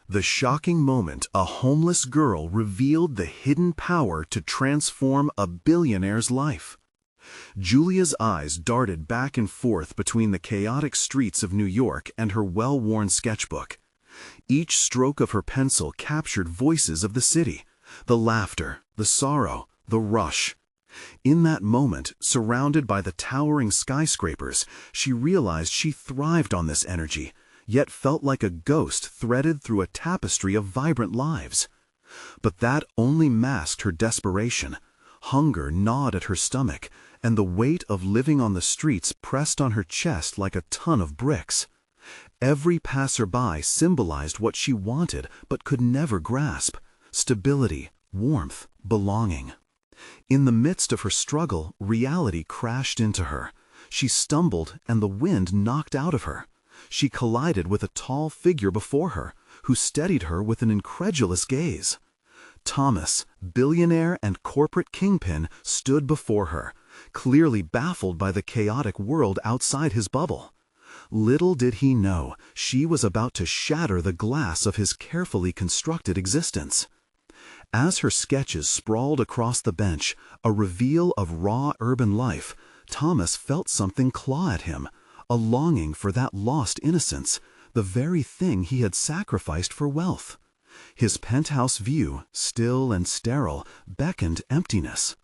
The shocking moment a homeless girl revealed the hidden power to transform a billionaire's life. Julia's eyes darted back and forth between the chaotic streets of New York and her well-worn sketchbook. Each stroke of her pencil captured voices of the city, the laughter, the sorrow, the rush. In that moment, surrounded by the towering skyscrapers, she realized she thrived on this energy, yet felt like a ghost threaded through a tapestry of vibrant lives. But that only masked her desperation. Hunger gnawed at her stomach, and the weight of living on the streets pressed on her chest like a ton of bricks. Every passerby symbolized what she wanted but could never grasp: stability, warmth, belonging. In the midst of her struggle, reality crashed into her. She stumbled, and the wind knocked out of her. She collided with a tall figure before her, who steadied her with an incredulous gaze. Thomas, billionaire and corporate kingpin, stood before her, clearly baffled by the chaotic world outside his bubble. Little did he know, she was about to shatter the glass of his carefully constructed existence. As her sketches sprawled across the bench, a reveal of raw urban life, Thomas felt something claw at him, a longing for that lost innocence, the very thing he had sacrificed for wealth. His penthouse view, still and sterile, beckoned emptiness.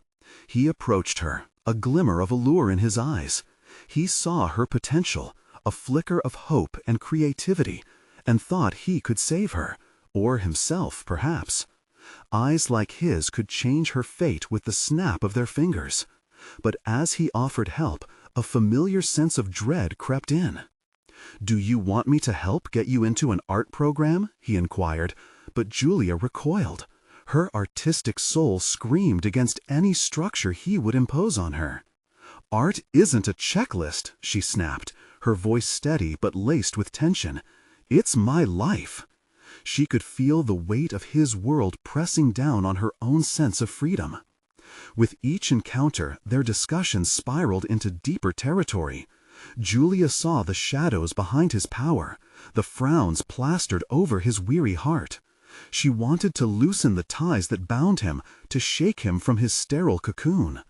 He approached her, a glimmer of allure in his eyes. He saw her potential, a flicker of hope and creativity, and thought he could save her, or himself, perhaps. Eyes like his could change her fate with the snap of their fingers. But as he offered help, a familiar sense of dread crept in. "Do you want me to help get you into an art program?" he inquired, but Julia recoiled. Her artistic soul screamed against any structure he would impose on her. "Art isn't a checklist," she snapped, her voice steady but laced with tension. "It's my life." She could feel the weight of his world pressing down on her own sense of freedom. With each encounter, their discussions spiraled into deeper territory. Julia saw the shadows behind his power, the frowns plastered over his weary heart. She wanted to loosen the ties that bound him, to shake him from his sterile cocoon.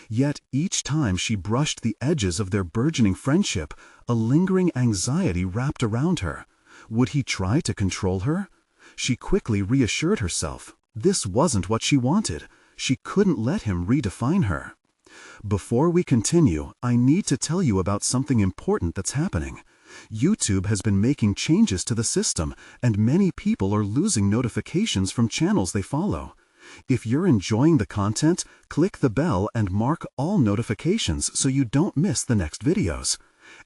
Yet each time she brushed the edges of their burgeoning friendship, a lingering anxiety wrapped around her. Would he try to control her? She quickly reassured herself. This wasn't what she wanted. She couldn't let him redefine her. "Before we continue, I need to tell you about something important that's happening. YouTube has been making changes to the system, and many people are losing notifications from channels they follow. If you're enjoying the content, click the bell and mark all notifications so you don't miss the next videos.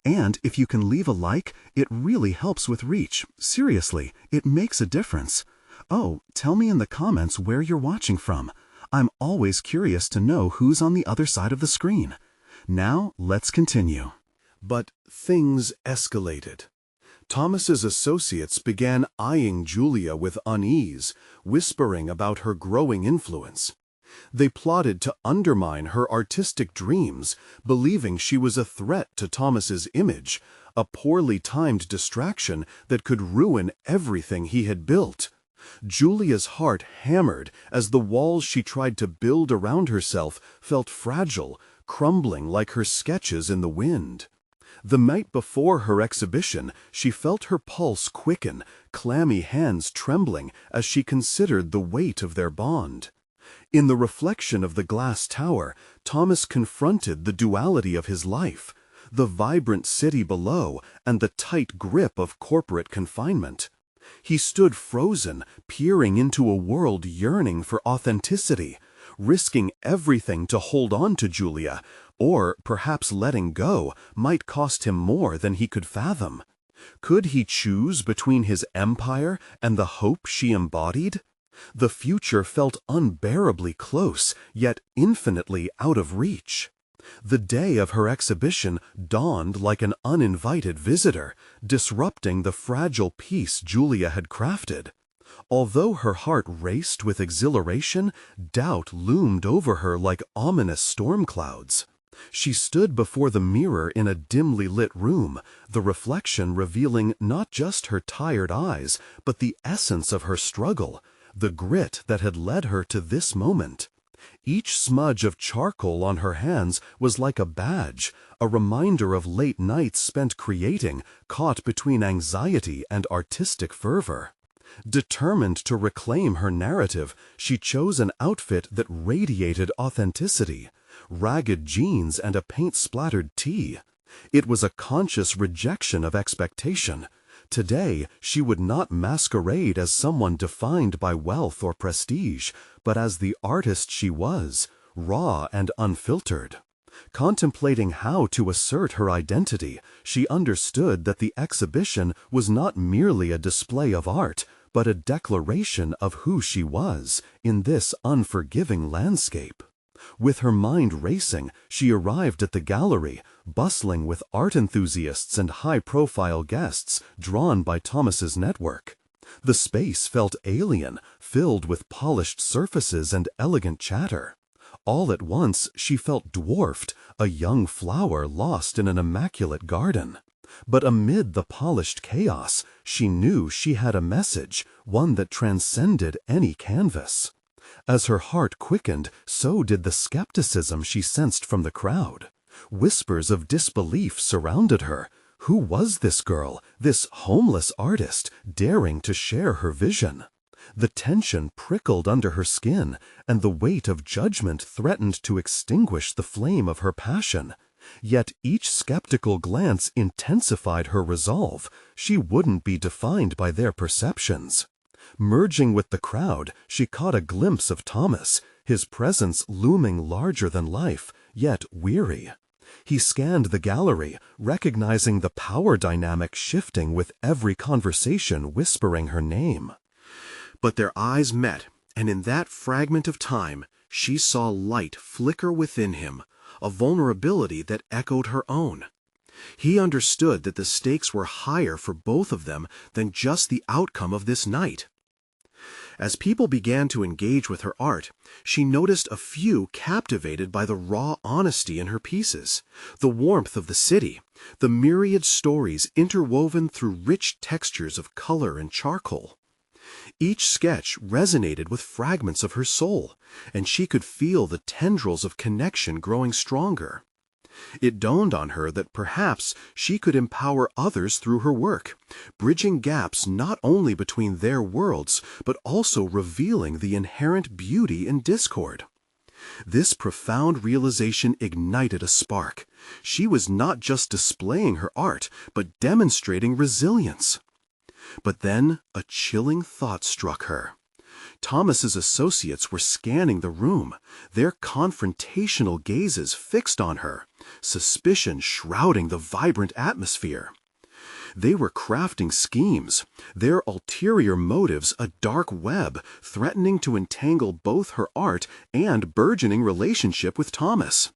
And if you can leave a like, it really helps with reach. Seriously, it makes a difference. Oh, tell me in the comments where you're watching from. I'm always curious to know who's on the other side of the screen. Now, let's continue." But things escalated. Thomas's associates began eyeing Julia with unease, whispering about her growing influence. They plotted to undermine her artistic dreams, believing she was a threat to Thomas's image, a poorly timed distraction that could ruin everything he had built. Julia's heart hammered as the walls she tried to build around herself felt fragile, crumbling like her sketches in the wind. The night before her exhibition, she felt her pulse quicken, clammy hands trembling as she considered the weight of their bond. In the reflection of the glass tower, Thomas confronted the duality of his life, the vibrant city below and the tight grip of corporate confinement. He stood frozen, peering into a world yearning for authenticity, risking everything to hold on to Julia, or perhaps letting go might cost him more than he could fathom. Could he choose between his empire and the hope she embodied? The future felt unbearably close, yet infinitely out of reach. The day of her exhibition dawned like an uninvited visitor, disrupting the fragile peace Julia had crafted. Although her heart raced with exhilaration, doubt loomed over her like ominous storm clouds. She stood before the mirror in a dimly lit room, the reflection revealing not just her tired eyes, but the essence of her struggle, the grit that had led her to this moment. Each smudge of charcoal on her hands was like a badge, a reminder of late nights spent creating, caught between anxiety and artistic fervor. Determined to reclaim her narrative, she chose an outfit that radiated authenticity, ragged jeans and a paint-splattered tee. It was a conscious rejection of expectation. Today, she would not masquerade as someone defined by wealth or prestige, but as the artist she was, raw and unfiltered. Contemplating how to assert her identity, she understood that the exhibition was not merely a display of art, but a declaration of who she was in this unforgiving landscape. With her mind racing, she arrived at the gallery, bustling with art enthusiasts and high-profile guests drawn by Thomas's network. The space felt alien, filled with polished surfaces and elegant chatter. All at once, she felt dwarfed, a young flower lost in an immaculate garden. But amid the polished chaos, she knew she had a message, one that transcended any canvas. As her heart quickened, so did the skepticism she sensed from the crowd. Whispers of disbelief surrounded her. Who was this girl, this homeless artist, daring to share her vision? The tension prickled under her skin, and the weight of judgment threatened to extinguish the flame of her passion. Yet each skeptical glance intensified her resolve. She wouldn't be defined by their perceptions. Merging with the crowd, she caught a glimpse of Thomas, his presence looming larger than life, yet weary. He scanned the gallery, recognizing the power dynamic shifting with every conversation whispering her name. But their eyes met, and in that fragment of time, she saw light flicker within him, a vulnerability that echoed her own. He understood that the stakes were higher for both of them than just the outcome of this night. As people began to engage with her art, she noticed a few captivated by the raw honesty in her pieces, the warmth of the city, the myriad stories interwoven through rich textures of color and charcoal. Each sketch resonated with fragments of her soul, and she could feel the tendrils of connection growing stronger. It dawned on her that perhaps she could empower others through her work, bridging gaps not only between their worlds, but also revealing the inherent beauty in discord. This profound realization ignited a spark. She was not just displaying her art, but demonstrating resilience. But then a chilling thought struck her. Thomas's associates were scanning the room, their confrontational gazes fixed on her, suspicion shrouding the vibrant atmosphere. They were crafting schemes, their ulterior motives a dark web threatening to entangle both her art and burgeoning relationship with Thomas.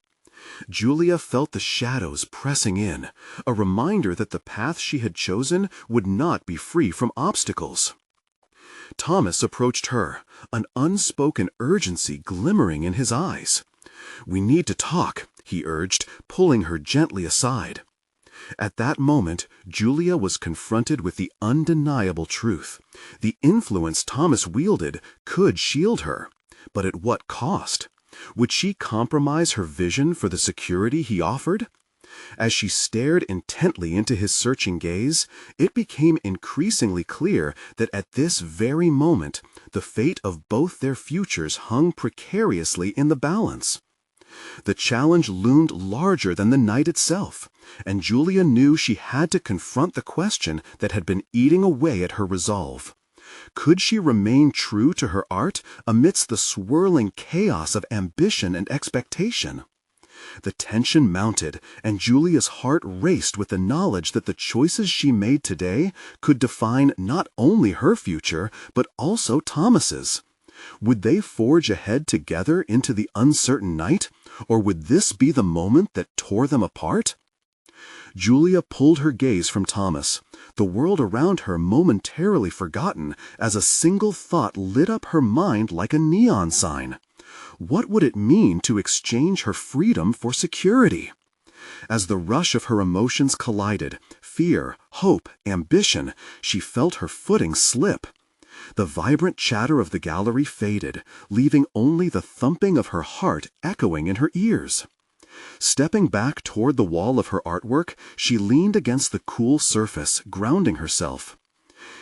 Julia felt the shadows pressing in, a reminder that the path she had chosen would not be free from obstacles. Thomas approached her, an unspoken urgency glimmering in his eyes. "We need to talk," he urged, pulling her gently aside. At that moment, Julia was confronted with the undeniable truth. The influence Thomas wielded could shield her, but at what cost? Would she compromise her vision for the security he offered? As she stared intently into his searching gaze, it became increasingly clear that at this very moment, the fate of both their futures hung precariously in the balance. The challenge loomed larger than the night itself, and Julia knew she had to confront the question that had been eating away at her resolve. Could she remain true to her art amidst the swirling chaos of ambition and expectation? The tension mounted, and Julia's heart raced with the knowledge that the choices she made today could define not only her future, but also Thomas's. Would they forge ahead together into the uncertain night, or would this be the moment that tore them apart? Julia pulled her gaze from Thomas, the world around her momentarily forgotten as a single thought lit up her mind like a neon sign. What would it mean to exchange her freedom for security? As the rush of her emotions collided, fear, hope, ambition, she felt her footing slip. The vibrant chatter of the gallery faded, leaving only the thumping of her heart echoing in her ears. Stepping back toward the wall of her artwork, she leaned against the cool surface, grounding herself.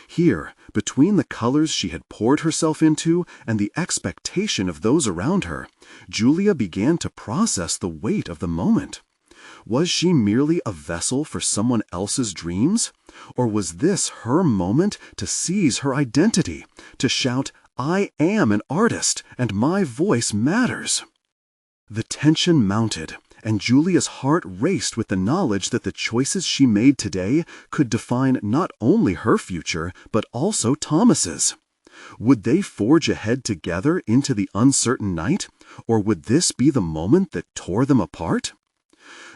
Here, between the colors she had poured herself into and the expectation of those around her, Julia began to process the weight of the moment. Was she merely a vessel for someone else's dreams? Or was this her moment to seize her identity, to shout, "I am an artist, and my voice matters"? The tension mounted, and Julia's heart raced with the knowledge that the choices she made today could define not only her future, but also Thomas's. Would they forge ahead together into the uncertain night, or would this be the moment that tore them apart?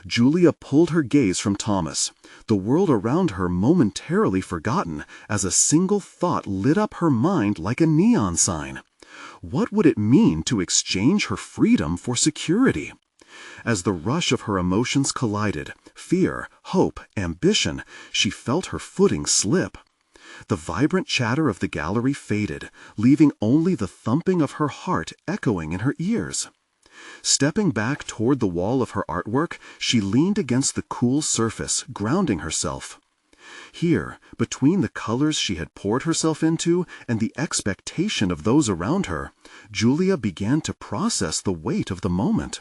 Julia pulled her gaze from Thomas, the world around her momentarily forgotten, as a single thought lit up her mind like a neon sign. What would it mean to exchange her freedom for security? As the rush of her emotions collided, fear, hope, ambition, she felt her footing slip. The vibrant chatter of the gallery faded, leaving only the thumping of her heart echoing in her ears. Stepping back toward the wall of her artwork, she leaned against the cool surface, grounding herself. Here, between the colors she had poured herself into and the expectation of those around her, Julia began to process the weight of the moment.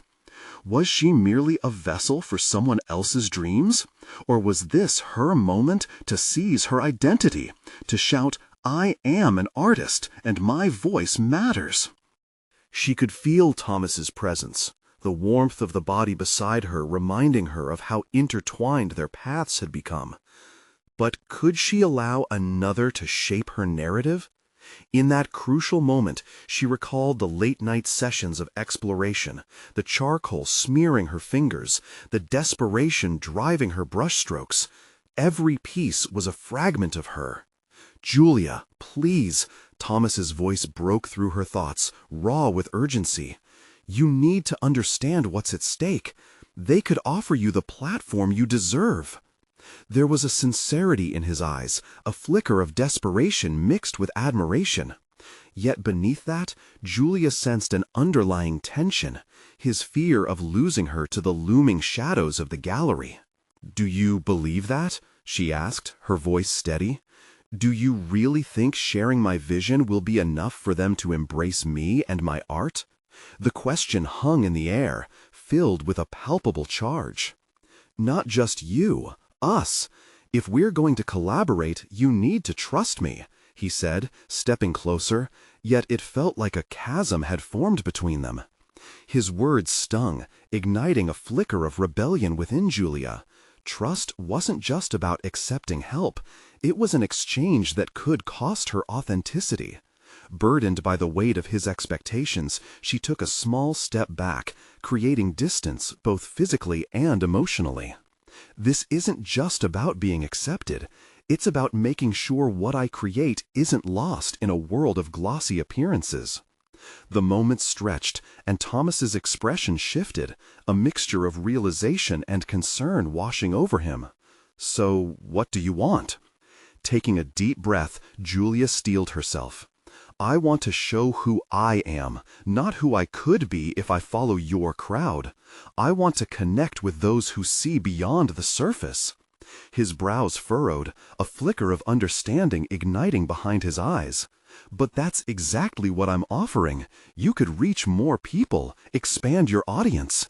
Was she merely a vessel for someone else's dreams? Or was this her moment to seize her identity, to shout, "I am an artist, and my voice matters"? She could feel Thomas's presence, the warmth of the body beside her reminding her of how intertwined their paths had become. But could she allow another to shape her narrative? In that crucial moment, she recalled the late-night sessions of exploration, the charcoal smearing her fingers, the desperation driving her brushstrokes. Every piece was a fragment of her. "Julia, please," Thomas's voice broke through her thoughts, raw with urgency. "You need to understand what's at stake. They could offer you the platform you deserve." There was a sincerity in his eyes, a flicker of desperation mixed with admiration. Yet beneath that, Julia sensed an underlying tension, his fear of losing her to the looming shadows of the gallery. "Do you believe that?" she asked, her voice steady. "Do you really think sharing my vision will be enough for them to embrace me and my art?" The question hung in the air, filled with a palpable charge. "Not just you. Us. If we're going to collaborate, you need to trust me," he said, stepping closer, yet it felt like a chasm had formed between them. His words stung, igniting a flicker of rebellion within Julia. Trust wasn't just about accepting help. It was an exchange that could cost her authenticity. Burdened by the weight of his expectations, she took a small step back, creating distance both physically and emotionally. "This isn't just about being accepted. It's about making sure what I create isn't lost in a world of glossy appearances." The moment stretched, and Thomas's expression shifted, a mixture of realization and concern washing over him. "So, what do you want?" Taking a deep breath, Julia steeled herself. "I want to show who I am, not who I could be if I follow your crowd. I want to connect with those who see beyond the surface." His brows furrowed, a flicker of understanding igniting behind his eyes. "But that's exactly what I'm offering. You could reach more people, expand your audience."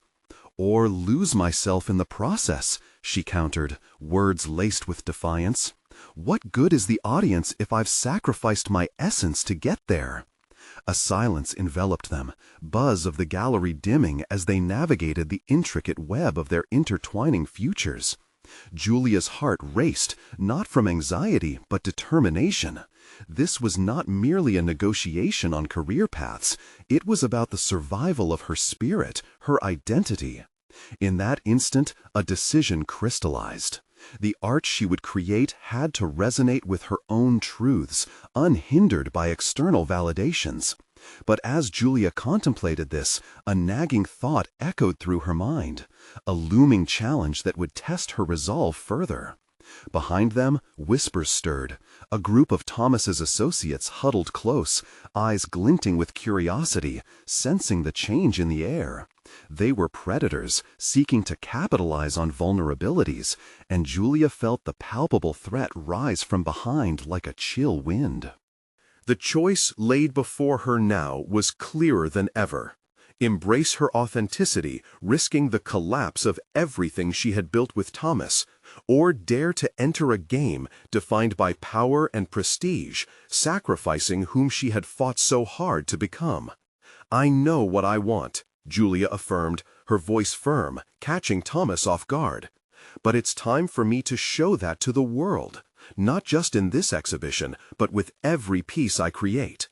"Or lose myself in the process," she countered, words laced with defiance. "What good is the audience if I've sacrificed my essence to get there?" A silence enveloped them, buzz of the gallery dimming as they navigated the intricate web of their intertwining futures. Julia's heart raced, not from anxiety but determination. This was not merely a negotiation on career paths. It was about the survival of her spirit, her identity. In that instant, a decision crystallized. The art she would create had to resonate with her own truths, unhindered by external validations. But as Julia contemplated this, a nagging thought echoed through her mind, a looming challenge that would test her resolve further. Behind them, whispers stirred. A group of Thomas's associates huddled close, eyes glinting with curiosity, sensing the change in the air. They were predators, seeking to capitalize on vulnerabilities, and Julia felt the palpable threat rise from behind like a chill wind. The choice laid before her now was clearer than ever. Embrace her authenticity, risking the collapse of everything she had built with Thomas, or dare to enter a game defined by power and prestige, sacrificing whom she had fought so hard to become. "I know what I want," Julia affirmed, her voice firm, catching Thomas off guard. "But it's time for me to show that to the world, not just in this exhibition, but with every piece I create."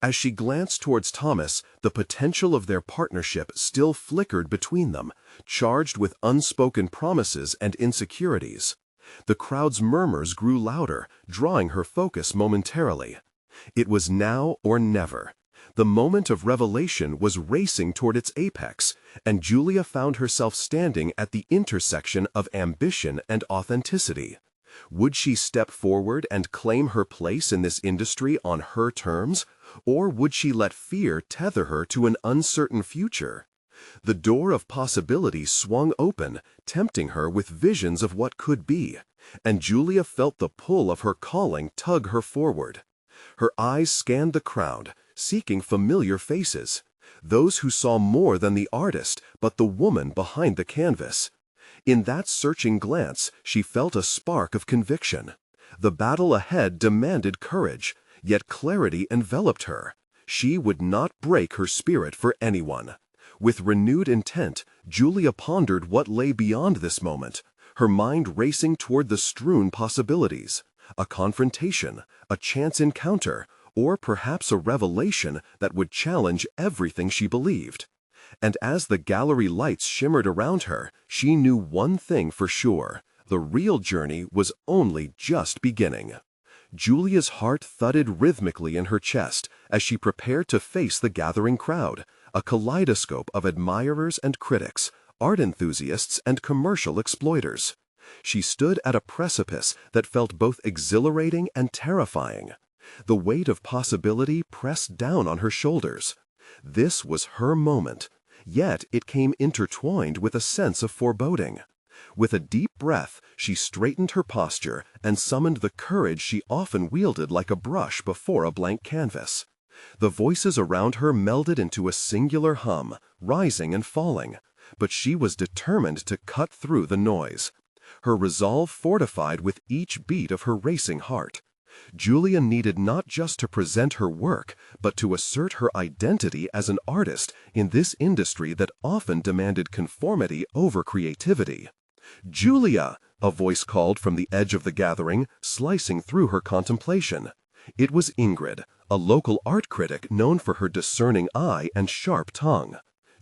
As she glanced towards Thomas, the potential of their partnership still flickered between them, charged with unspoken promises and insecurities. The crowd's murmurs grew louder, drawing her focus momentarily. It was now or never. The moment of revelation was racing toward its apex, and Julia found herself standing at the intersection of ambition and authenticity. Would she step forward and claim her place in this industry on her terms, or would she let fear tether her to an uncertain future? The door of possibility swung open, tempting her with visions of what could be, and Julia felt the pull of her calling tug her forward. Her eyes scanned the crowd, seeking familiar faces, those who saw more than the artist, but the woman behind the canvas. In that searching glance, she felt a spark of conviction. The battle ahead demanded courage, yet clarity enveloped her. She would not break her spirit for anyone. With renewed intent, Julia pondered what lay beyond this moment, her mind racing toward the strewn possibilities. A confrontation, a chance encounter, or perhaps a revelation that would challenge everything she believed. And as the gallery lights shimmered around her, she knew one thing for sure: the real journey was only just beginning. Julia's heart thudded rhythmically in her chest as she prepared to face the gathering crowd, a kaleidoscope of admirers and critics, art enthusiasts and commercial exploiters. She stood at a precipice that felt both exhilarating and terrifying. The weight of possibility pressed down on her shoulders. This was her moment, yet it came intertwined with a sense of foreboding. With a deep breath, she straightened her posture and summoned the courage she often wielded like a brush before a blank canvas. The voices around her melded into a singular hum, rising and falling, but she was determined to cut through the noise. Her resolve fortified with each beat of her racing heart. Julia needed not just to present her work, but to assert her identity as an artist in this industry that often demanded conformity over creativity. "Julia!" a voice called from the edge of the gathering, slicing through her contemplation. It was Ingrid, a local art critic known for her discerning eye and sharp tongue.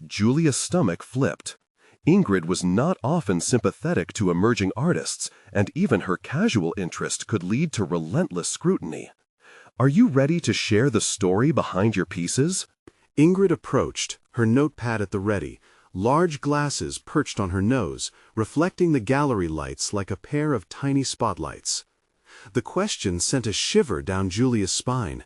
Julia's stomach flipped. Ingrid was not often sympathetic to emerging artists, and even her casual interest could lead to relentless scrutiny. "Are you ready to share the story behind your pieces?" Ingrid approached, her notepad at the ready, large glasses perched on her nose, reflecting the gallery lights like a pair of tiny spotlights. The question sent a shiver down Julia's spine.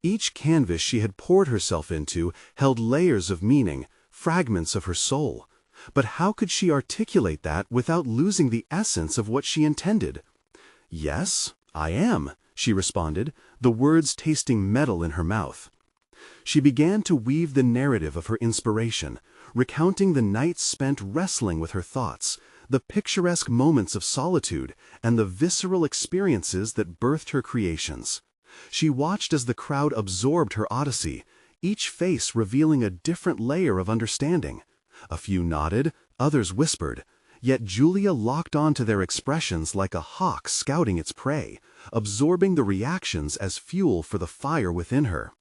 Each canvas she had poured herself into held layers of meaning, fragments of her soul. But how could she articulate that without losing the essence of what she intended? "Yes, I am," she responded, the words tasting metal in her mouth. She began to weave the narrative of her inspiration, recounting the nights spent wrestling with her thoughts, the picturesque moments of solitude, and the visceral experiences that birthed her creations. She watched as the crowd absorbed her odyssey, each face revealing a different layer of understanding. A few nodded, others whispered, yet Julia locked on to their expressions like a hawk scouting its prey, absorbing the reactions as fuel for the fire within her.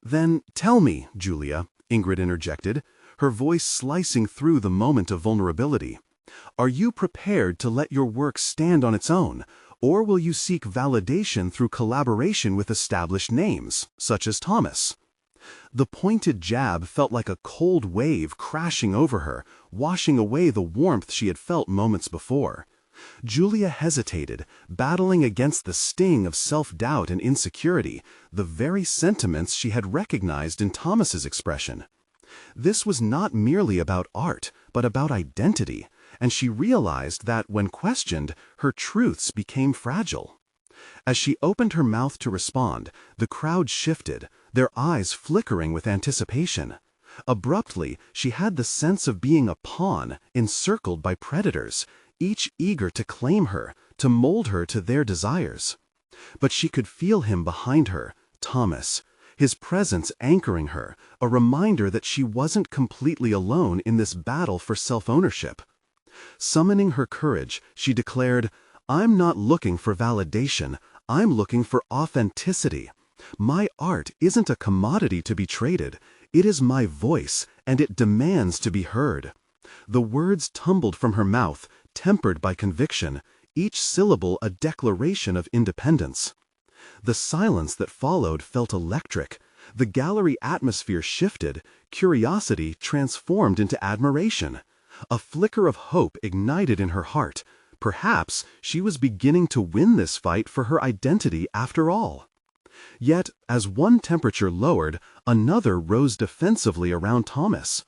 "Then tell me, Julia," Ingrid interjected, her voice slicing through the moment of vulnerability. "Are you prepared to let your work stand on its own, or will you seek validation through collaboration with established names, such as Thomas?" The pointed jab felt like a cold wave crashing over her, washing away the warmth she had felt moments before. Julia hesitated, battling against the sting of self-doubt and insecurity, the very sentiments she had recognized in Thomas's expression. This was not merely about art, but about identity, and she realized that, when questioned, her truths became fragile. As she opened her mouth to respond, the crowd shifted, their eyes flickering with anticipation. Abruptly, she had the sense of being a pawn encircled by predators, each eager to claim her, to mold her to their desires. But she could feel him behind her, Thomas, his presence anchoring her, a reminder that she wasn't completely alone in this battle for self-ownership. Summoning her courage, she declared, "I'm not looking for validation, I'm looking for authenticity. My art isn't a commodity to be traded, it is my voice, and it demands to be heard." The words tumbled from her mouth, tempered by conviction, each syllable a declaration of independence. The silence that followed felt electric. The gallery atmosphere shifted, curiosity transformed into admiration. A flicker of hope ignited in her heart. Perhaps she was beginning to win this fight for her identity after all. Yet, as one temperature lowered, another rose defensively around Thomas.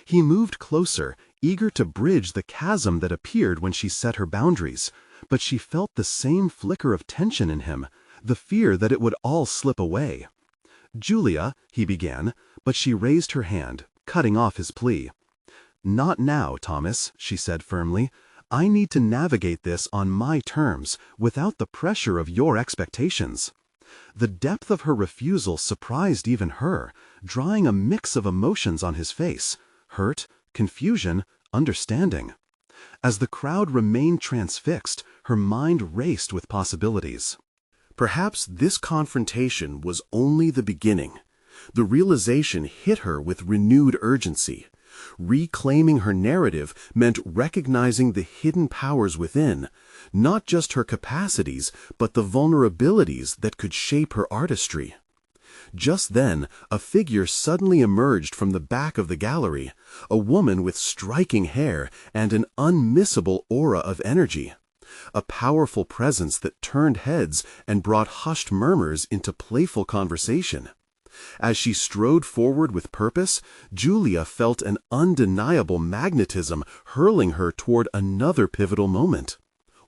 He moved closer, eager to bridge the chasm that appeared when she set her boundaries, but she felt the same flicker of tension in him, the fear that it would all slip away. "Julia," he began, but she raised her hand, cutting off his plea. "Not now, Thomas," she said firmly. "I need to navigate this on my terms, without the pressure of your expectations." The depth of her refusal surprised even her, drawing a mix of emotions on his face: hurt, confusion, understanding. As the crowd remained transfixed, her mind raced with possibilities. Perhaps this confrontation was only the beginning. The realization hit her with renewed urgency. Reclaiming her narrative meant recognizing the hidden powers within, not just her capacities, but the vulnerabilities that could shape her artistry. Just then, a figure suddenly emerged from the back of the gallery, a woman with striking hair and an unmissable aura of energy. A powerful presence that turned heads and brought hushed murmurs into playful conversation. As she strode forward with purpose, Julia felt an undeniable magnetism hurling her toward another pivotal moment.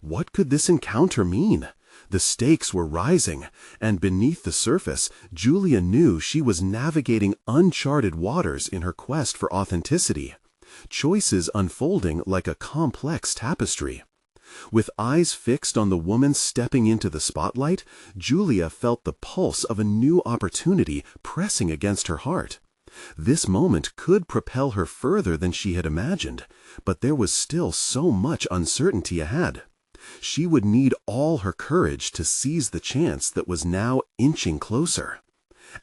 What could this encounter mean? The stakes were rising, and beneath the surface, Julia knew she was navigating uncharted waters in her quest for authenticity, choices unfolding like a complex tapestry. With eyes fixed on the woman stepping into the spotlight, Julia felt the pulse of a new opportunity pressing against her heart. This moment could propel her further than she had imagined, but there was still so much uncertainty ahead. She would need all her courage to seize the chance that was now inching closer.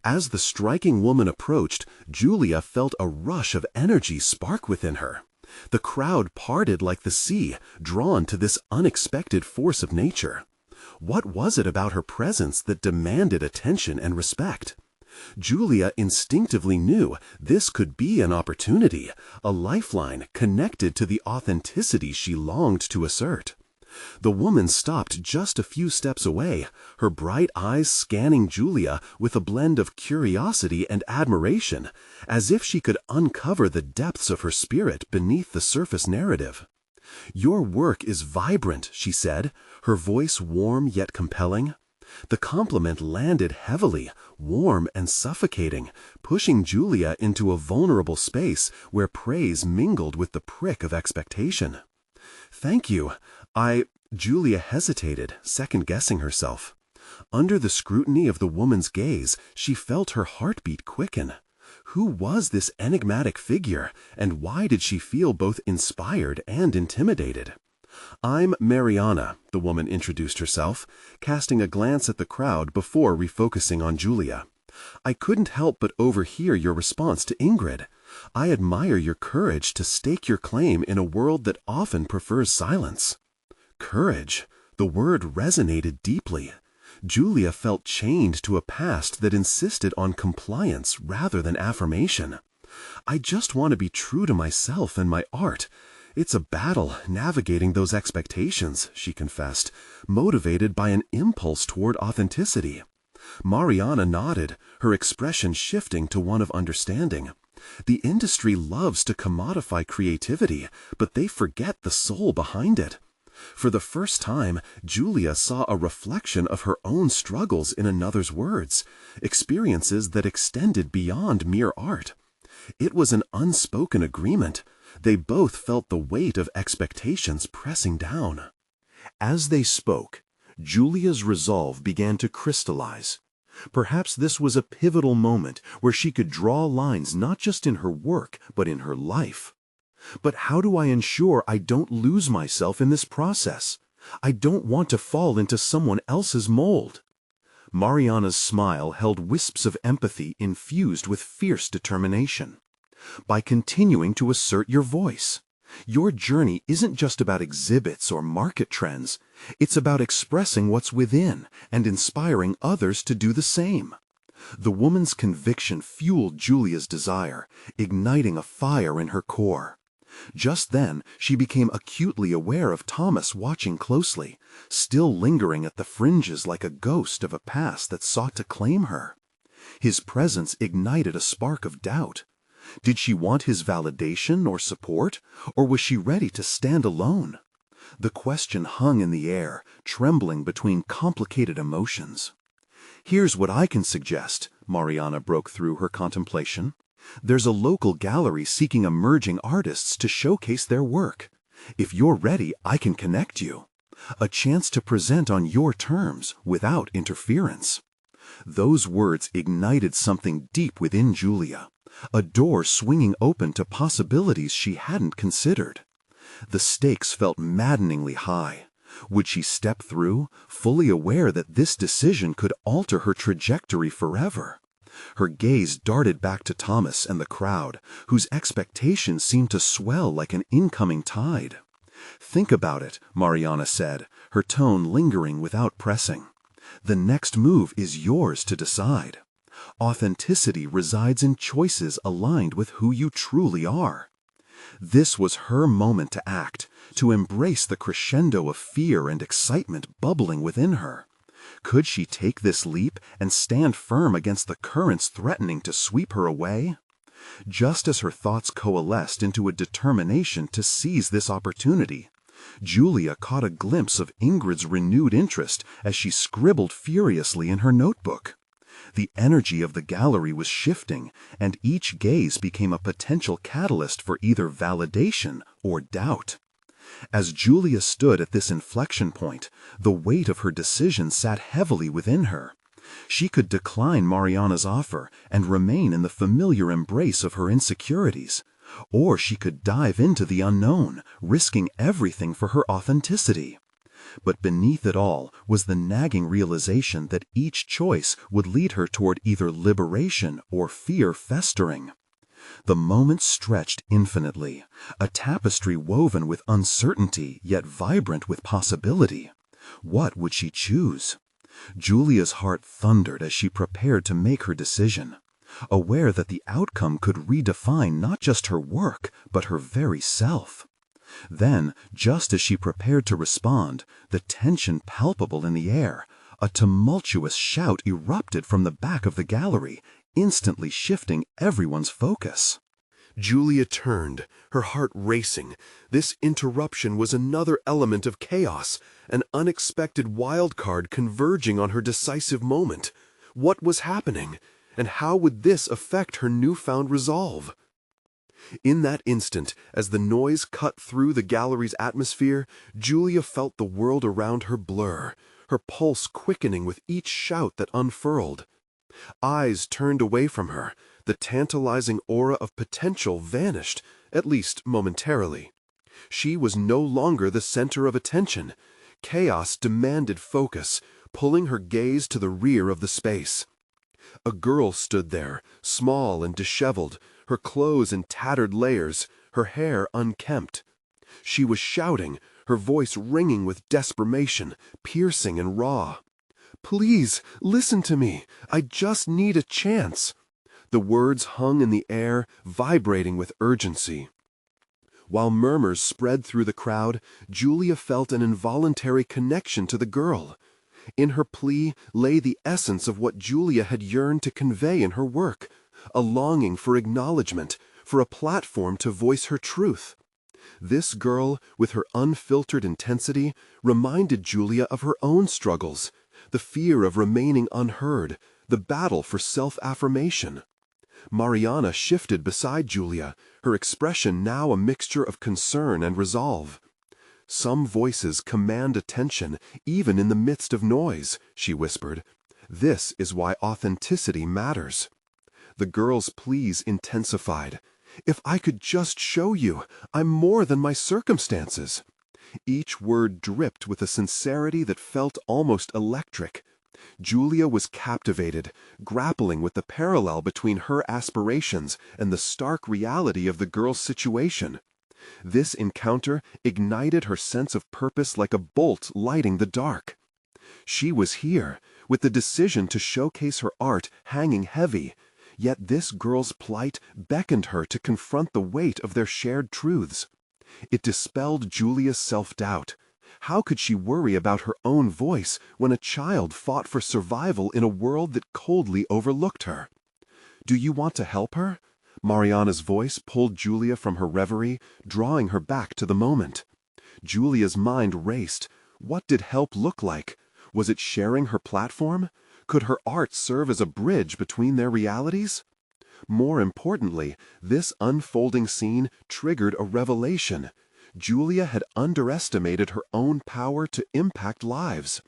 As the striking woman approached, Julia felt a rush of energy spark within her. The crowd parted like the sea, drawn to this unexpected force of nature. What was it about her presence that demanded attention and respect? Julia instinctively knew this could be an opportunity, a lifeline connected to the authenticity she longed to assert. The woman stopped just a few steps away, her bright eyes scanning Julia with a blend of curiosity and admiration, as if she could uncover the depths of her spirit beneath the surface narrative. "Your work is vibrant," she said, her voice warm yet compelling. The compliment landed heavily, warm and suffocating, pushing Julia into a vulnerable space where praise mingled with the prick of expectation. "Thank you. Julia hesitated, second-guessing herself. Under the scrutiny of the woman's gaze, she felt her heartbeat quicken. Who was this enigmatic figure, and why did she feel both inspired and intimidated? "I'm Mariana," the woman introduced herself, casting a glance at the crowd before refocusing on Julia. "I couldn't help but overhear your response to Ingrid. I admire your courage to stake your claim in a world that often prefers silence." Courage. The word resonated deeply. Julia felt chained to a past that insisted on compliance rather than affirmation. "I just want to be true to myself and my art. It's a battle navigating those expectations," she confessed, motivated by an impulse toward authenticity. Mariana nodded, her expression shifting to one of understanding. The industry loves to commodify creativity, but they forget the soul behind it. For the first time, Julia saw a reflection of her own struggles in another's words, experiences that extended beyond mere art. It was an unspoken agreement. They both felt the weight of expectations pressing down. As they spoke, Julia's resolve began to crystallize. Perhaps this was a pivotal moment where she could draw lines not just in her work, but in her life. "But how do I ensure I don't lose myself in this process? I don't want to fall into someone else's mold." Mariana's smile held wisps of empathy infused with fierce determination. "By continuing to assert your voice. Your journey isn't just about exhibits or market trends. It's about expressing what's within and inspiring others to do the same." The woman's conviction fueled Julia's desire, igniting a fire in her core. Just then, she became acutely aware of Thomas watching closely, still lingering at the fringes like a ghost of a past that sought to claim her. His presence ignited a spark of doubt. Did she want his validation or support, or was she ready to stand alone? The question hung in the air, trembling between complicated emotions. "Here's what I can suggest," Mariana broke through her contemplation. "There's a local gallery seeking emerging artists to showcase their work. If you're ready, I can connect you. A chance to present on your terms, without interference." Those words ignited something deep within Julia, a door swinging open to possibilities she hadn't considered. The stakes felt maddeningly high. Would she step through, fully aware that this decision could alter her trajectory forever? Her gaze darted back to Thomas and the crowd, whose expectations seemed to swell like an incoming tide. "Think about it," Mariana said, her tone lingering without pressing. "The next move is yours to decide. Authenticity resides in choices aligned with who you truly are." This was her moment to act, to embrace the crescendo of fear and excitement bubbling within her. Could she take this leap and stand firm against the currents threatening to sweep her away? Just as her thoughts coalesced into a determination to seize this opportunity, Julia caught a glimpse of Ingrid's renewed interest as she scribbled furiously in her notebook. The energy of the gallery was shifting, and each gaze became a potential catalyst for either validation or doubt. As Julia stood at this inflection point, the weight of her decision sat heavily within her. She could decline Mariana's offer and remain in the familiar embrace of her insecurities, or she could dive into the unknown, risking everything for her authenticity. But beneath it all was the nagging realization that each choice would lead her toward either liberation or fear festering. The moment stretched infinitely, a tapestry woven with uncertainty yet vibrant with possibility. What would she choose? Julia's heart thundered as she prepared to make her decision, aware that the outcome could redefine not just her work, but her very self. Then, just as she prepared to respond, the tension palpable in the air, a tumultuous shout erupted from the back of the gallery, instantly shifting everyone's focus. Julia turned, her heart racing. This interruption was another element of chaos, an unexpected wild card converging on her decisive moment. What was happening, and how would this affect her newfound resolve? In that instant, as the noise cut through the gallery's atmosphere, Julia felt the world around her blur, her pulse quickening with each shout that unfurled. Eyes turned away from her, the tantalizing aura of potential vanished, at least momentarily. She was no longer the center of attention. Chaos demanded focus, pulling her gaze to the rear of the space. A girl stood there, small and disheveled, her clothes in tattered layers, her hair unkempt. She was shouting, her voice ringing with desperation, piercing and raw. Please, listen to me. I just need a chance." The words hung in the air, vibrating with urgency. While murmurs spread through the crowd, Julia felt an involuntary connection to the girl. In her plea lay the essence of what Julia had yearned to convey in her work, a longing for acknowledgement, for a platform to voice her truth. This girl, with her unfiltered intensity, reminded Julia of her own struggles, the fear of remaining unheard, the battle for self-affirmation. Mariana shifted beside Julia, her expression now a mixture of concern and resolve. "Some voices command attention, even in the midst of noise," she whispered. "This is why authenticity matters." The girl's pleas intensified. "If I could just show you, I'm more than my circumstances." Each word dripped with a sincerity that felt almost electric. Julia was captivated, grappling with the parallel between her aspirations and the stark reality of the girl's situation. This encounter ignited her sense of purpose like a bolt lighting the dark. She was here, with the decision to showcase her art hanging heavy, yet this girl's plight beckoned her to confront the weight of their shared truths. It dispelled Julia's self-doubt. How could she worry about her own voice when a child fought for survival in a world that coldly overlooked her? "Do you want to help her?" Mariana's voice pulled Julia from her reverie, drawing her back to the moment. Julia's mind raced. What did help look like? Was it sharing her platform? Could her art serve as a bridge between their realities? More importantly, this unfolding scene triggered a revelation. Julia had underestimated her own power to impact lives.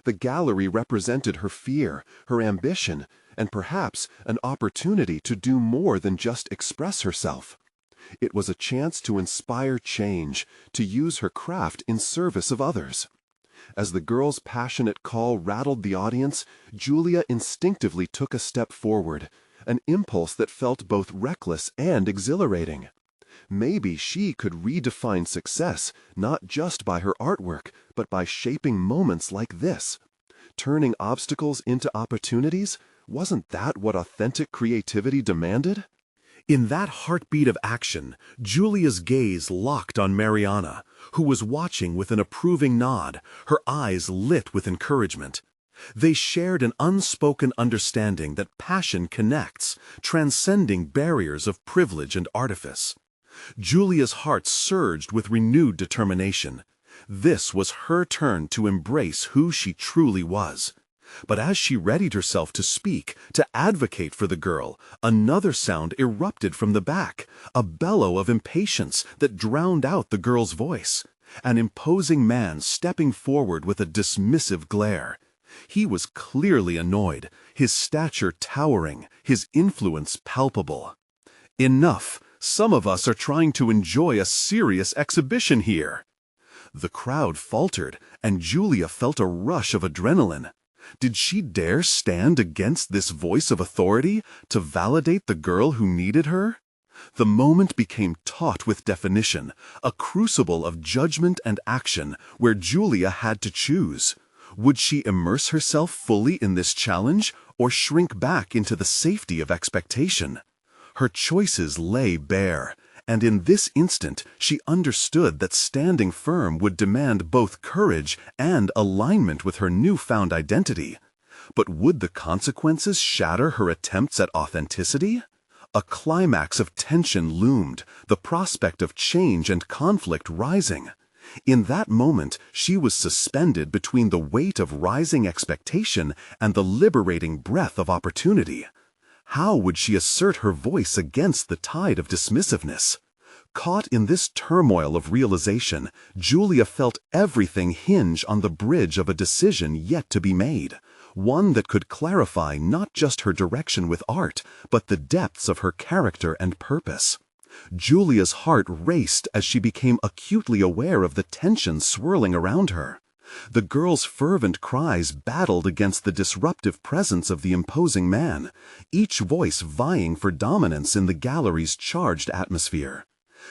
The gallery represented her fear, her ambition, and perhaps an opportunity to do more than just express herself. It was a chance to inspire change, to use her craft in service of others. As the girl's passionate call rattled the audience, Julia instinctively took a step forward, an impulse that felt both reckless and exhilarating. Maybe she could redefine success, not just by her artwork, but by shaping moments like this. Turning obstacles into opportunities, wasn't that what authentic creativity demanded? In that heartbeat of action, Julia's gaze locked on Mariana, who was watching with an approving nod, her eyes lit with encouragement. They shared an unspoken understanding that passion connects, transcending barriers of privilege and artifice. Julia's heart surged with renewed determination. This was her turn to embrace who she truly was. But as she readied herself to speak, to advocate for the girl, another sound erupted from the back, a bellow of impatience that drowned out the girl's voice. An imposing man stepping forward with a dismissive glare. He was clearly annoyed, his stature towering, his influence palpable. "Enough! Some of us are trying to enjoy a serious exhibition here." The crowd faltered, and Julia felt a rush of adrenaline. Did she dare stand against this voice of authority to validate the girl who needed her? The moment became taut with definition, a crucible of judgment and action where Julia had to choose. Would she immerse herself fully in this challenge or shrink back into the safety of expectation? Her choices lay bare, and in this instant she understood that standing firm would demand both courage and alignment with her newfound identity. But would the consequences shatter her attempts at authenticity? A climax of tension loomed, the prospect of change and conflict rising. In that moment, she was suspended between the weight of rising expectation and the liberating breath of opportunity. How would she assert her voice against the tide of dismissiveness? Caught in this turmoil of realization, Julia felt everything hinge on the bridge of a decision yet to be made, one that could clarify not just her direction with art, but the depths of her character and purpose. Julia's heart raced as she became acutely aware of the tension swirling around her. The girl's fervent cries battled against the disruptive presence of the imposing man, each voice vying for dominance in the gallery's charged atmosphere.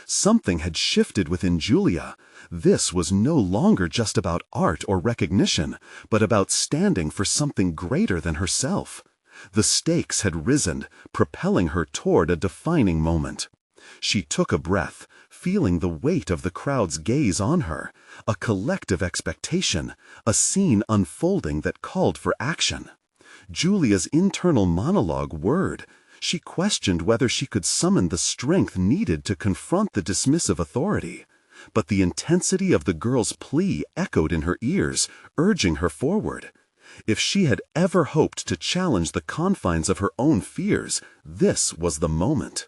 Something had shifted within Julia. This was no longer just about art or recognition, but about standing for something greater than herself. The stakes had risen, propelling her toward a defining moment. She took a breath, feeling the weight of the crowd's gaze on her, a collective expectation, a scene unfolding that called for action. Julia's internal monologue whirred. She questioned whether she could summon the strength needed to confront the dismissive authority. But the intensity of the girl's plea echoed in her ears, urging her forward. If she had ever hoped to challenge the confines of her own fears, this was the moment.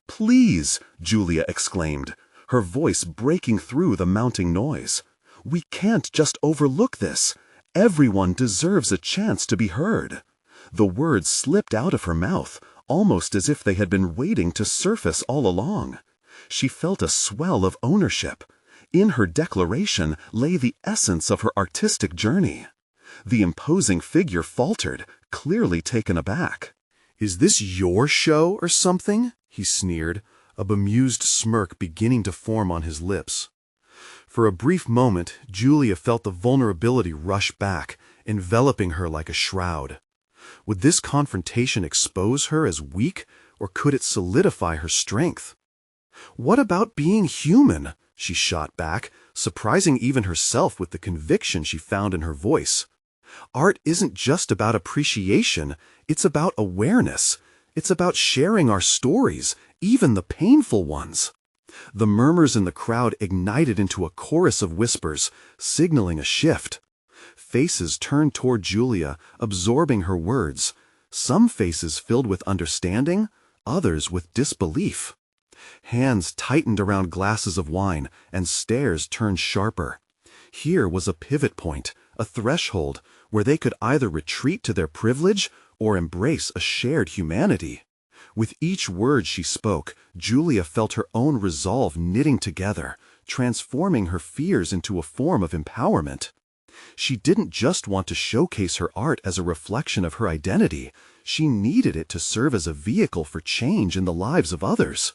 "Please," Julia exclaimed, her voice breaking through the mounting noise. "We can't just overlook this. Everyone deserves a chance to be heard." The words slipped out of her mouth, almost as if they had been waiting to surface all along. She felt a swell of ownership. In her declaration lay the essence of her artistic journey. The imposing figure faltered, clearly taken aback. "Is this your show or something?" he sneered, a bemused smirk beginning to form on his lips. For a brief moment, Julia felt the vulnerability rush back, enveloping her like a shroud. Would this confrontation expose her as weak, or could it solidify her strength? "What about being human?" she shot back, surprising even herself with the conviction she found in her voice. "Art isn't just about appreciation, it's about awareness. It's about sharing our stories, even the painful ones." The murmurs in the crowd ignited into a chorus of whispers, signaling a shift. Faces turned toward Julia, absorbing her words. Some faces filled with understanding, others with disbelief. Hands tightened around glasses of wine, and stares turned sharper. Here was a pivot point, a threshold, where they could either retreat to their privilege or embrace a shared humanity. With each word she spoke, Julia felt her own resolve knitting together, transforming her fears into a form of empowerment. She didn't just want to showcase her art as a reflection of her identity, she needed it to serve as a vehicle for change in the lives of others.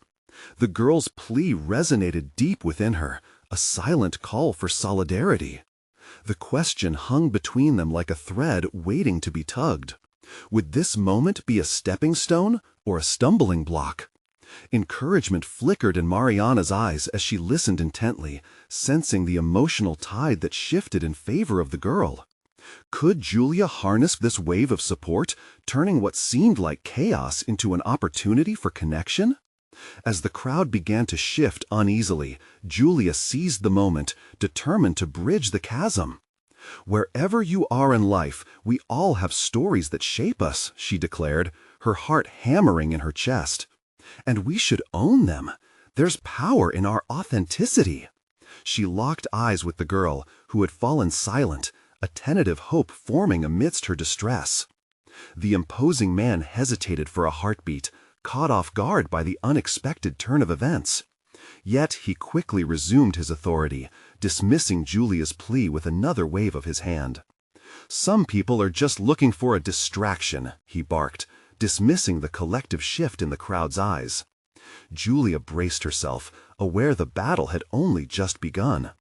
The girl's plea resonated deep within her, a silent call for solidarity. The question hung between them like a thread waiting to be tugged. Would this moment be a stepping stone or a stumbling block? Encouragement flickered in Mariana's eyes as she listened intently, sensing the emotional tide that shifted in favor of the girl. Could Julia harness this wave of support, turning what seemed like chaos into an opportunity for connection? As the crowd began to shift uneasily, Julia seized the moment, determined to bridge the chasm. "Wherever you are in life, we all have stories that shape us," she declared, her heart hammering in her chest. "And we should own them. There's power in our authenticity." She locked eyes with the girl, who had fallen silent, a tentative hope forming amidst her distress. The imposing man hesitated for a heartbeat, caught off guard by the unexpected turn of events. Yet he quickly resumed his authority, dismissing Julia's plea with another wave of his hand. "Some people are just looking for a distraction," he barked, dismissing the collective shift in the crowd's eyes. Julia braced herself, aware the battle had only just begun.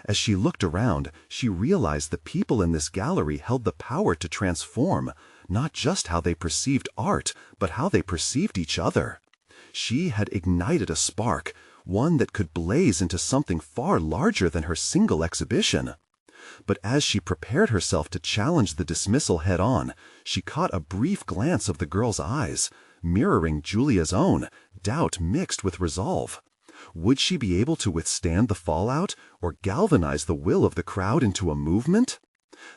As she looked around, she realized the people in this gallery held the power to transform, not just how they perceived art, but how they perceived each other. She had ignited a spark, one that could blaze into something far larger than her single exhibition. But as she prepared herself to challenge the dismissal head-on, she caught a brief glance of the girl's eyes, mirroring Julia's own, doubt mixed with resolve. Would she be able to withstand the fallout, or galvanize the will of the crowd into a movement?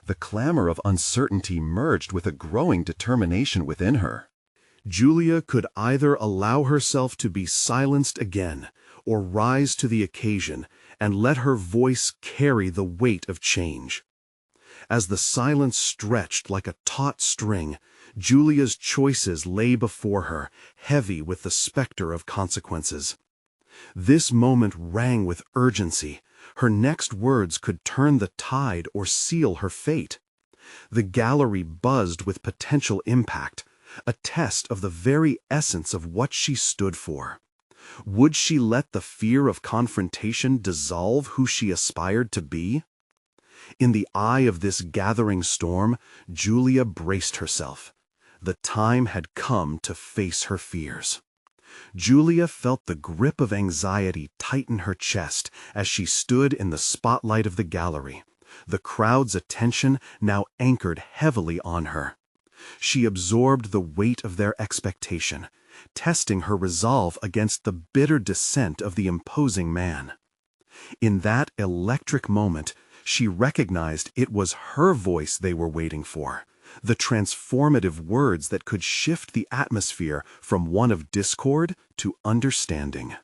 The clamor of uncertainty merged with a growing determination within her. Julia could either allow herself to be silenced again, or rise to the occasion and let her voice carry the weight of change. As the silence stretched like a taut string, Julia's choices lay before her, heavy with the specter of consequences. This moment rang with urgency. Her next words could turn the tide or seal her fate. The gallery buzzed with potential impact, a test of the very essence of what she stood for. Would she let the fear of confrontation dissolve who she aspired to be? In the eye of this gathering storm, Julia braced herself. The time had come to face her fears. Julia felt the grip of anxiety tighten her chest as she stood in the spotlight of the gallery, the crowd's attention now anchored heavily on her. She absorbed the weight of their expectation, testing her resolve against the bitter dissent of the imposing man. In that electric moment, she recognized it was her voice they were waiting for, the transformative words that could shift the atmosphere from one of discord to understanding.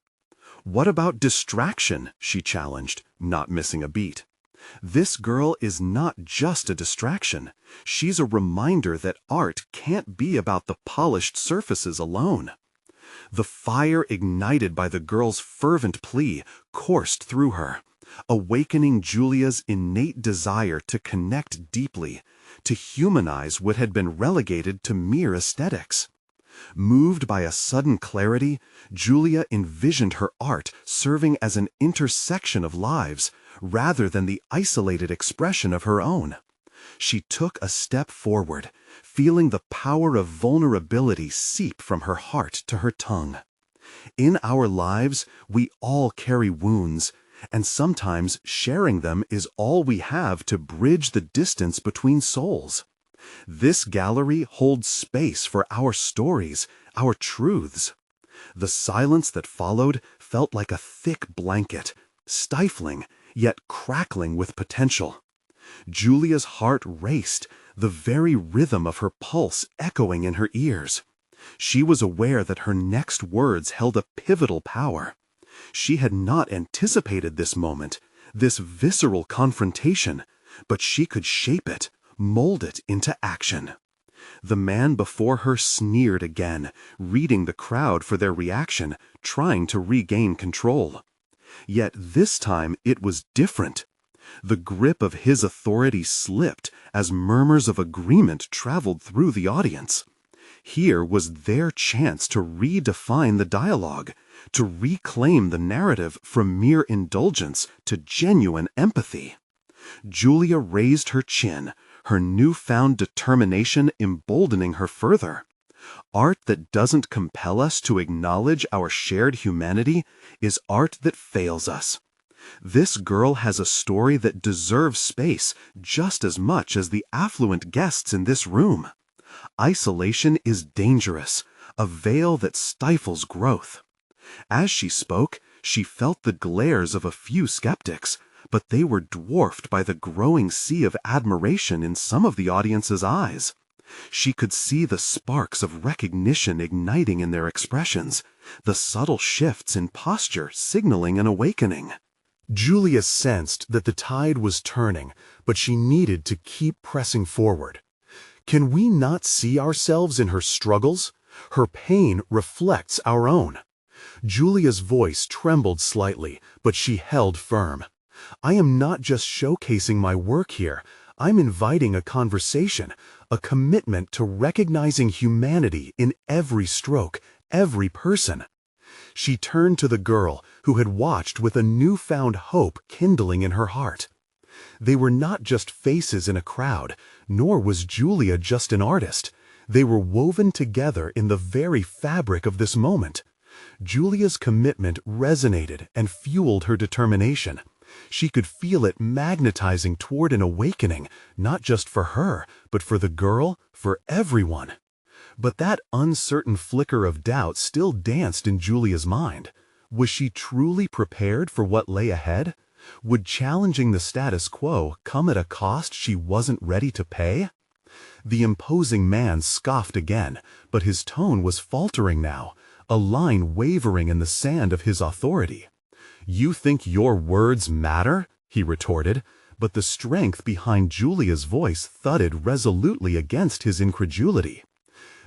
"What about distraction?" she challenged, not missing a beat. "This girl is not just a distraction. She's a reminder that art can't be about the polished surfaces alone." The fire ignited by the girl's fervent plea coursed through her, awakening Julia's innate desire to connect deeply, to humanize what had been relegated to mere aesthetics. Moved by a sudden clarity, Julia envisioned her art serving as an intersection of lives, rather than the isolated expression of her own. She took a step forward, feeling the power of vulnerability seep from her heart to her tongue. In our lives, we all carry wounds, and sometimes sharing them is all we have to bridge the distance between souls. This gallery holds space for our stories, our truths. The silence that followed felt like a thick blanket, stifling, yet crackling with potential. Julia's heart raced, the very rhythm of her pulse echoing in her ears. She was aware that her next words held a pivotal power. She had not anticipated this moment, this visceral confrontation, but she could shape it, mold it into action. The man before her sneered again, reading the crowd for their reaction, trying to regain control. Yet this time it was different. The grip of his authority slipped as murmurs of agreement traveled through the audience. Here was their chance to redefine the dialogue, to reclaim the narrative from mere indulgence to genuine empathy. Julia raised her chin, her newfound determination emboldening her further. Art that doesn't compel us to acknowledge our shared humanity is art that fails us. This girl has a story that deserves space just as much as the affluent guests in this room. Isolation is dangerous, a veil that stifles growth. As she spoke, she felt the glares of a few skeptics, but they were dwarfed by the growing sea of admiration in some of the audience's eyes. She could see the sparks of recognition igniting in their expressions, the subtle shifts in posture signaling an awakening. Julia sensed that the tide was turning, but she needed to keep pressing forward. Can we not see ourselves in her struggles? Her pain reflects our own. Julia's voice trembled slightly, but she held firm. "I am not just showcasing my work here. I'm inviting a conversation, a commitment to recognizing humanity in every stroke, every person." She turned to the girl, who had watched with a newfound hope kindling in her heart. They were not just faces in a crowd, nor was Julia just an artist. They were woven together in the very fabric of this moment. Julia's commitment resonated and fueled her determination. She could feel it magnetizing toward an awakening, not just for her, but for the girl, for everyone. But that uncertain flicker of doubt still danced in Julia's mind. Was she truly prepared for what lay ahead? Would challenging the status quo come at a cost she wasn't ready to pay? The imposing man scoffed again, but his tone was faltering now, a line wavering in the sand of his authority. "You think your words matter?" he retorted, but the strength behind Julia's voice thudded resolutely against his incredulity.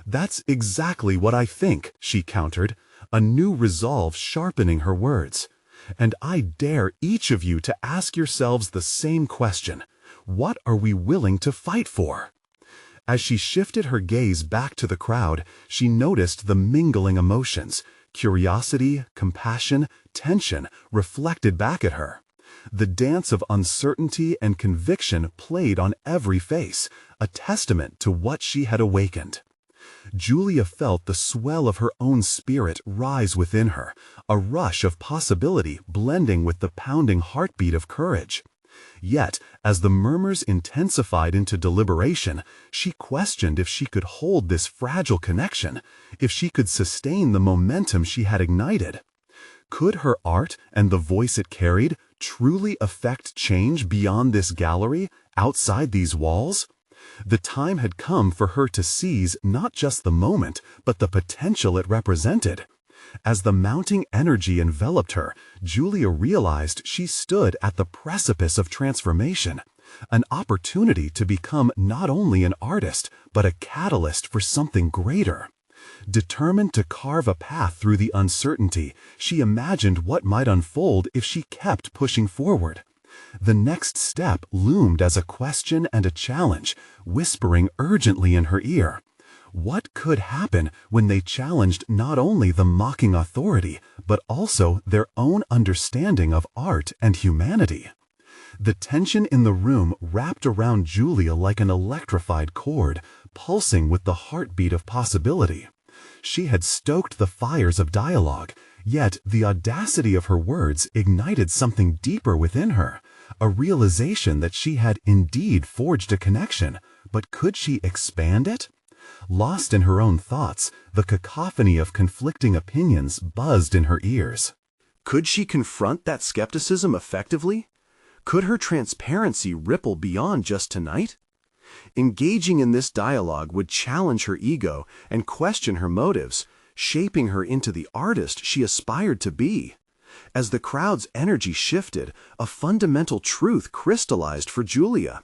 "That's exactly what I think," she countered, a new resolve sharpening her words. "And I dare each of you to ask yourselves the same question. What are we willing to fight for?" As she shifted her gaze back to the crowd, she noticed the mingling emotions, Curiosity, compassion, tension reflected back at her. The dance of uncertainty and conviction played on every face, a testament to what she had awakened. Julia felt the swell of her own spirit rise within her, a rush of possibility blending with the pounding heartbeat of courage. Yet, as the murmurs intensified into deliberation, she questioned if she could hold this fragile connection, if she could sustain the momentum she had ignited. Could her art and the voice it carried truly affect change beyond this gallery, outside these walls? The time had come for her to seize not just the moment, but the potential it represented. As the mounting energy enveloped her, Julia realized she stood at the precipice of transformation, an opportunity to become not only an artist, but a catalyst for something greater. Determined to carve a path through the uncertainty, she imagined what might unfold if she kept pushing forward. The next step loomed as a question and a challenge, whispering urgently in her ear. What could happen when they challenged not only the mocking authority, but also their own understanding of art and humanity? The tension in the room wrapped around Julia like an electrified cord, pulsing with the heartbeat of possibility. She had stoked the fires of dialogue, yet the audacity of her words ignited something deeper within her, a realization that she had indeed forged a connection, but could she expand it? Lost in her own thoughts, the cacophony of conflicting opinions buzzed in her ears. Could she confront that skepticism effectively? Could her transparency ripple beyond just tonight? Engaging in this dialogue would challenge her ego and question her motives, shaping her into the artist she aspired to be. As the crowd's energy shifted, a fundamental truth crystallized for Julia.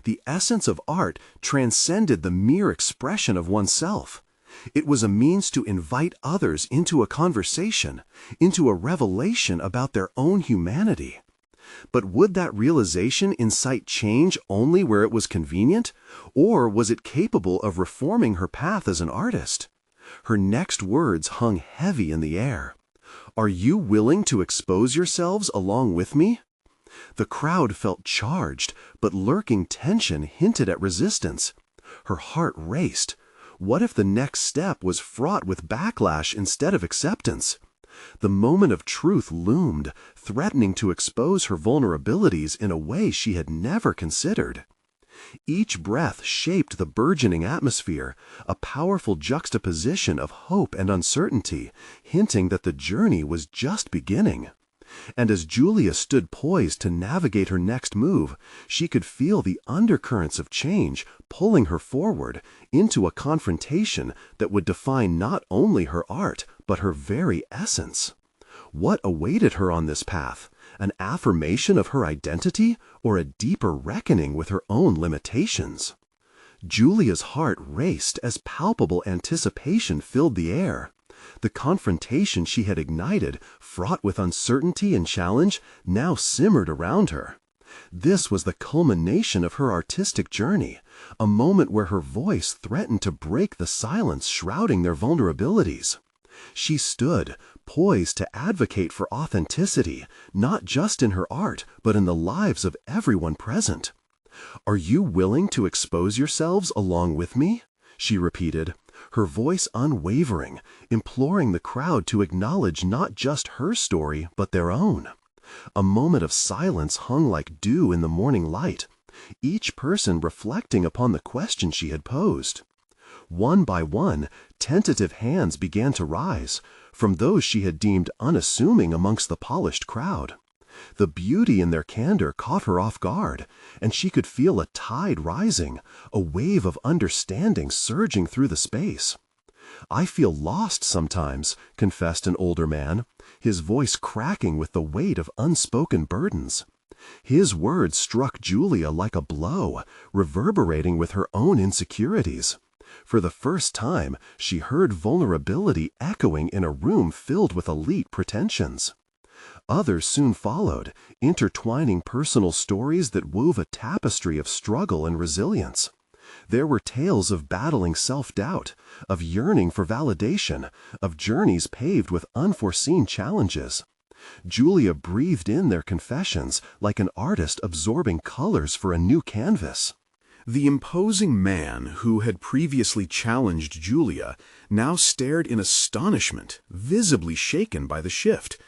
The essence of art transcended the mere expression of oneself. It was a means to invite others into a conversation, into a revelation about their own humanity. But would that realization incite change only where it was convenient, or was it capable of reforming her path as an artist? Her next words hung heavy in the air. "Are you willing to expose yourselves along with me?" The crowd felt charged, but lurking tension hinted at resistance. Her heart raced. What if the next step was fraught with backlash instead of acceptance? The moment of truth loomed, threatening to expose her vulnerabilities in a way she had never considered. Each breath shaped the burgeoning atmosphere, a powerful juxtaposition of hope and uncertainty, hinting that the journey was just beginning. And as Julia stood poised to navigate her next move, she could feel the undercurrents of change pulling her forward into a confrontation that would define not only her art, but her very essence. What awaited her on this path? An affirmation of her identity, or a deeper reckoning with her own limitations? Julia's heart raced as palpable anticipation filled the air. The confrontation she had ignited, fraught with uncertainty and challenge, now simmered around her. This was the culmination of her artistic journey, a moment where her voice threatened to break the silence shrouding their vulnerabilities. She stood, poised to advocate for authenticity, not just in her art, but in the lives of everyone present. "Are you willing to expose yourselves along with me?" she repeated, her voice unwavering, imploring the crowd to acknowledge not just her story, but their own. A moment of silence hung like dew in the morning light, each person reflecting upon the question she had posed. One by one, tentative hands began to rise, from those she had deemed unassuming amongst the polished crowd. The beauty in their candor caught her off guard, and she could feel a tide rising, a wave of understanding surging through the space. "I feel lost sometimes," confessed an older man, his voice cracking with the weight of unspoken burdens. His words struck Julia like a blow, reverberating with her own insecurities. For the first time, she heard vulnerability echoing in a room filled with elite pretensions. Others soon followed, intertwining personal stories that wove a tapestry of struggle and resilience. There were tales of battling self-doubt, of yearning for validation, of journeys paved with unforeseen challenges. Julia breathed in their confessions like an artist absorbing colors for a new canvas. The imposing man who had previously challenged Julia now stared in astonishment, visibly shaken by the shift.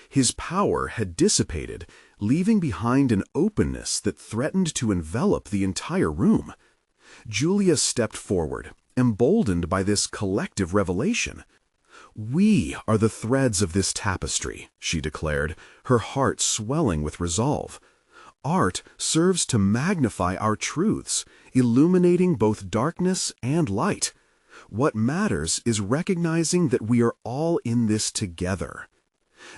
His power had dissipated, leaving behind an openness that threatened to envelop the entire room. Julia stepped forward, emboldened by this collective revelation. "We are the threads of this tapestry," she declared, her heart swelling with resolve. "Art serves to magnify our truths, illuminating both darkness and light. What matters is recognizing that we are all in this together."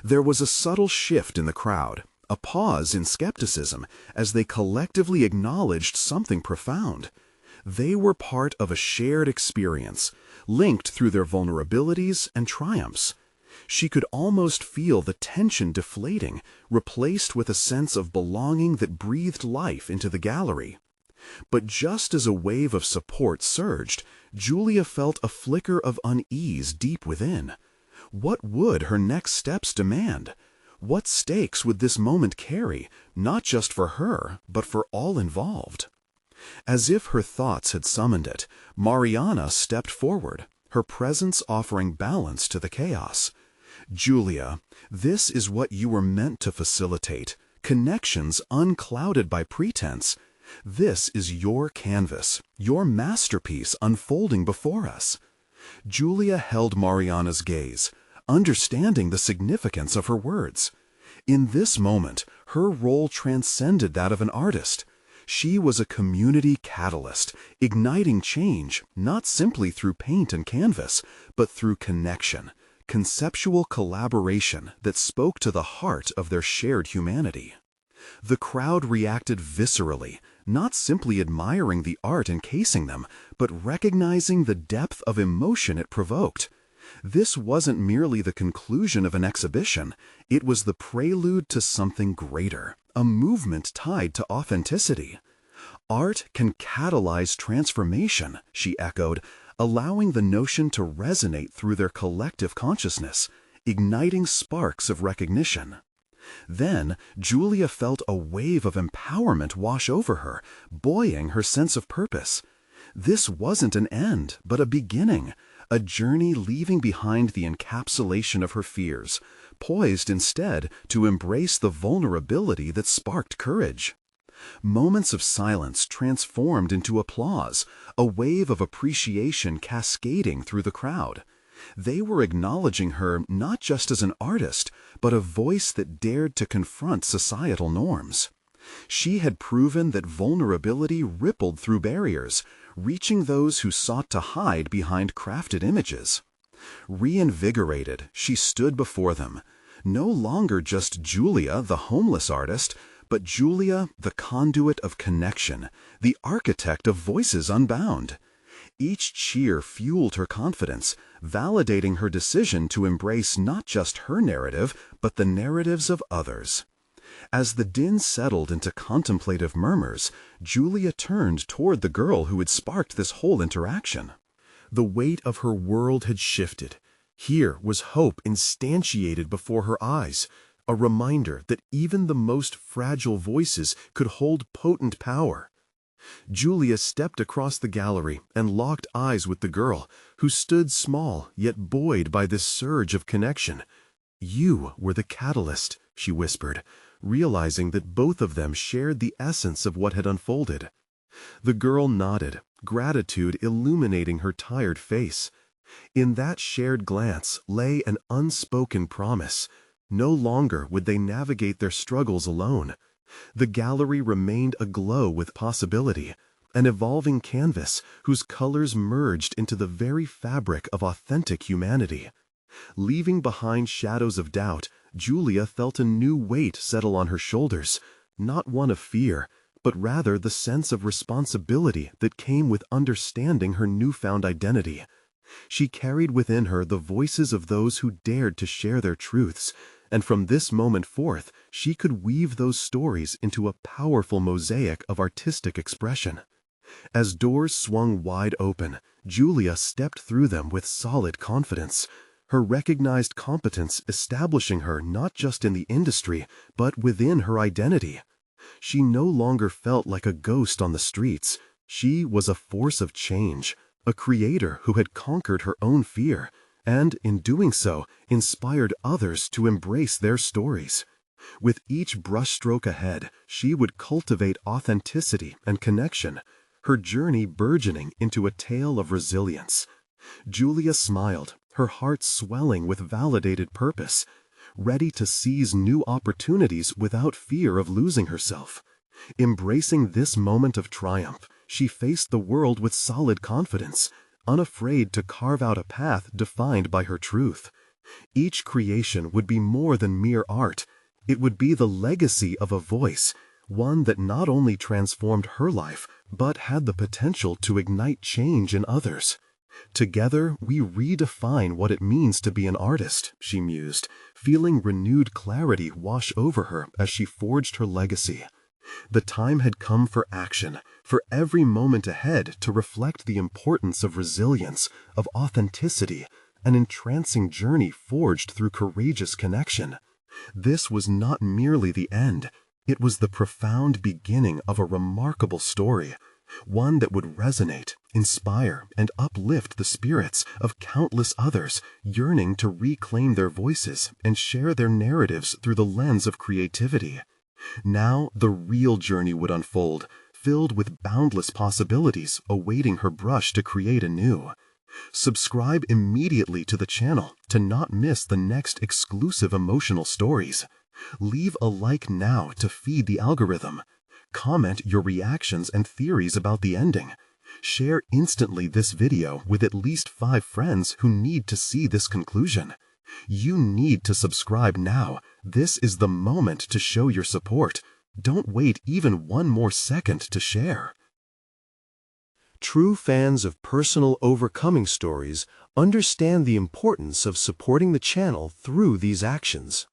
There was a subtle shift in the crowd, a pause in skepticism, as they collectively acknowledged something profound. They were part of a shared experience, linked through their vulnerabilities and triumphs. She could almost feel the tension deflating, replaced with a sense of belonging that breathed life into the gallery. But just as a wave of support surged, Julia felt a flicker of unease deep within. What would her next steps demand? What stakes would this moment carry, not just for her, but for all involved? As if her thoughts had summoned it, Mariana stepped forward, her presence offering balance to the chaos. "Julia, this is what you were meant to facilitate, connections unclouded by pretense. This is your canvas, your masterpiece unfolding before us." Julia held Mariana's gaze, understanding the significance of her words. In this moment, her role transcended that of an artist. She was a community catalyst, igniting change not simply through paint and canvas, but through connection, conceptual collaboration that spoke to the heart of their shared humanity. The crowd reacted viscerally, not simply admiring the art encasing them, but recognizing the depth of emotion it provoked. This wasn't merely the conclusion of an exhibition, it was the prelude to something greater, a movement tied to authenticity. "Art can catalyze transformation," she echoed, allowing the notion to resonate through their collective consciousness, igniting sparks of recognition. Then Julia felt a wave of empowerment wash over her, buoying her sense of purpose. This wasn't an end, but a beginning, a journey leaving behind the encapsulation of her fears, poised instead to embrace the vulnerability that sparked courage. Moments of silence transformed into applause, a wave of appreciation cascading through the crowd. They were acknowledging her not just as an artist, but a voice that dared to confront societal norms. She had proven that vulnerability rippled through barriers, reaching those who sought to hide behind crafted images. Reinvigorated, she stood before them, no longer just Julia, the homeless artist, but Julia, the conduit of connection, the architect of voices unbound. Each cheer fueled her confidence, validating her decision to embrace not just her narrative, but the narratives of others. As the din settled into contemplative murmurs, Julia turned toward the girl who had sparked this whole interaction. The weight of her world had shifted. Here was hope instantiated before her eyes, a reminder that even the most fragile voices could hold potent power. Julia stepped across the gallery and locked eyes with the girl, who stood small yet buoyed by this surge of connection. "You were the catalyst," she whispered, realizing that both of them shared the essence of what had unfolded. The girl nodded, gratitude illuminating her tired face. In that shared glance lay an unspoken promise. No longer would they navigate their struggles alone. The gallery remained aglow with possibility, an evolving canvas whose colors merged into the very fabric of authentic humanity. Leaving behind shadows of doubt, Julia felt a new weight settle on her shoulders, not one of fear, but rather the sense of responsibility that came with understanding her newfound identity. She carried within her the voices of those who dared to share their truths, and from this moment forth, she could weave those stories into a powerful mosaic of artistic expression. As doors swung wide open, Julia stepped through them with solid confidence, her recognized competence establishing her not just in the industry, but within her identity. She no longer felt like a ghost on the streets. She was a force of change, a creator who had conquered her own fear, and, in doing so, inspired others to embrace their stories. With each brushstroke ahead, she would cultivate authenticity and connection, her journey burgeoning into a tale of resilience. Julia smiled, her heart swelling with validated purpose, ready to seize new opportunities without fear of losing herself. Embracing this moment of triumph, she faced the world with solid confidence, unafraid to carve out a path defined by her truth. Each creation would be more than mere art. It would be the legacy of a voice, one that not only transformed her life, but had the potential to ignite change in others. Together, we redefine what it means to be an artist, she mused, feeling renewed clarity wash over her as she forged her legacy. The time had come for action, for every moment ahead to reflect the importance of resilience, of authenticity, an entrancing journey forged through courageous connection. This was not merely the end, it was the profound beginning of a remarkable story, one that would resonate, inspire, and uplift the spirits of countless others yearning to reclaim their voices and share their narratives through the lens of creativity. Now the real journey would unfold, filled with boundless possibilities awaiting her brush to create anew. Subscribe immediately to the channel to not miss the next exclusive emotional stories. Leave a like now to feed the algorithm. Comment your reactions and theories about the ending. Share instantly this video with at least 5 friends who need to see this conclusion. You need to subscribe now. This is the moment to show your support. Don't wait even one more second to share. True fans of personal overcoming stories understand the importance of supporting the channel through these actions.